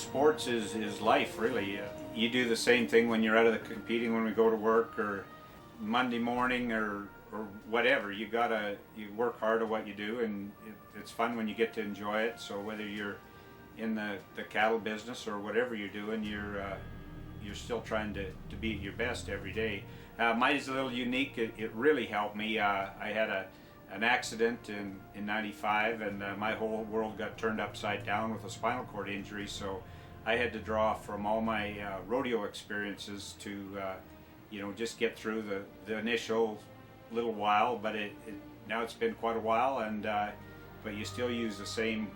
sports is life, really. You do the same thing when you're out of the competing, when we go to work or Monday morning or whatever. You work hard at what you do, and it's fun when you get to enjoy it. So whether you're in the cattle business or whatever you're doing, you're still trying to be at your best every day. Mine is a little unique. It really helped me. I had an accident in '95, and my whole world got turned upside down with a spinal cord injury. So I had to draw from all my rodeo experiences to just get through the initial little while. But now it's been quite a while, and but you still use the same.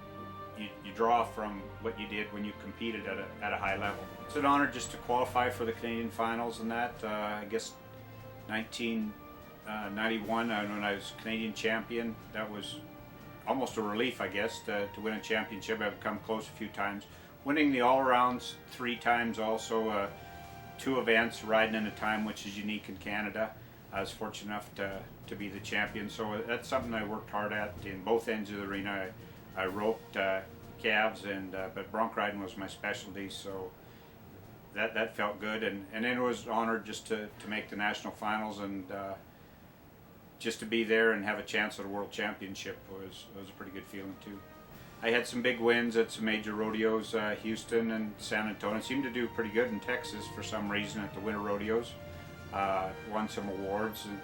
You draw from what you did when you competed at a high level. It's an honor just to qualify for the Canadian Finals and that. I guess 1991 when I was Canadian champion, that was almost a relief, I guess, to win a championship. I've come close a few times. Winning the all-arounds 3 times also, 2 events, riding in a time which is unique in Canada. I was fortunate enough to be the champion, so that's something I worked hard at in both ends of the arena. I roped calves, but bronc riding was my specialty, so that felt good. And then it was honored just to make the national finals, and just to be there and have a chance at a world championship was a pretty good feeling too. I had some big wins at some major rodeos, Houston and San Antonio. I seemed to do pretty good in Texas for some reason at the winter rodeos. Won some awards, and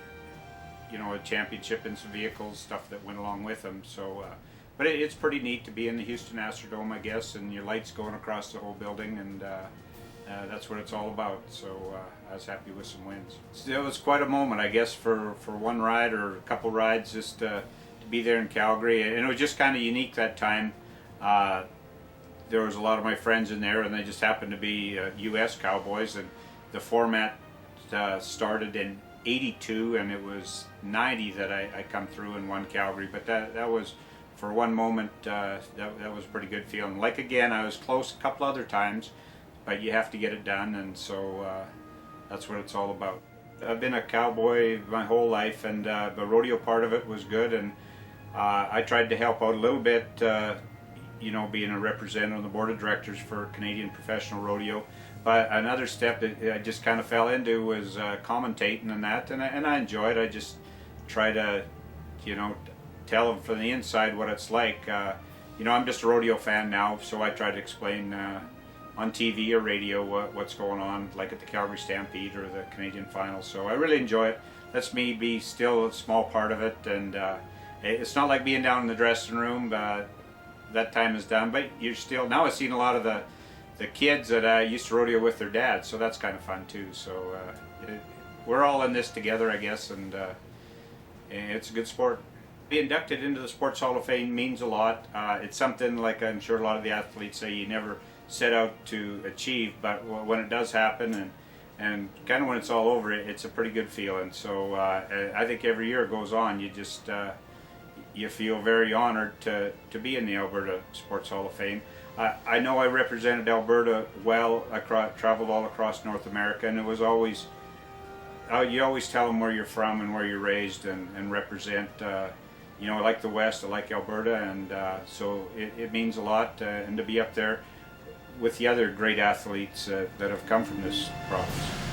a championship in some vehicles, stuff that went along with them. So. But it's pretty neat to be in the Houston Astrodome, I guess, and your lights going across the whole building, and that's what it's all about. So I was happy with some wins. It was quite a moment, I guess, for one ride or a couple rides, just to be there in Calgary. And it was just kind of unique that time. There was a lot of my friends in there, and they just happened to be U.S. Cowboys, and the format started in '82, and it was '90 that I come through and won Calgary. But that was, for one moment, that was a pretty good feeling. Like again, I was close a couple other times, but you have to get it done, and so that's what it's all about. I've been a cowboy my whole life, and the rodeo part of it was good, and I tried to help out a little bit, being a representative on the board of directors for Canadian Professional Rodeo. But another step that I just kind of fell into was commentating and that, and I enjoy it. I just try to, tell them from the inside what it's like. I'm just a rodeo fan now, so I try to explain on TV or radio what's going on, like at the Calgary Stampede or the Canadian Finals. So I really enjoy it. Lets me be still a small part of it, and it's not like being down in the dressing room. That time is done, but you're still, now I've seen a lot of the kids that used to rodeo with their dads, so that's kind of fun too. So we're all in this together, I guess, and it's a good sport. Be inducted into the Sports Hall of Fame means a lot. It's something, like I'm sure a lot of the athletes say, you never set out to achieve, but when it does happen, and kind of when it's all over, it's a pretty good feeling. So I think every year it goes on, you just you feel very honored to be in the Alberta Sports Hall of Fame. I know I represented Alberta well. I traveled all across North America, and it was always, you always tell them where you're from and where you're raised, and represent. I like the West, I like Alberta, and so it means a lot, and to be up there with the other great athletes that have come from this province.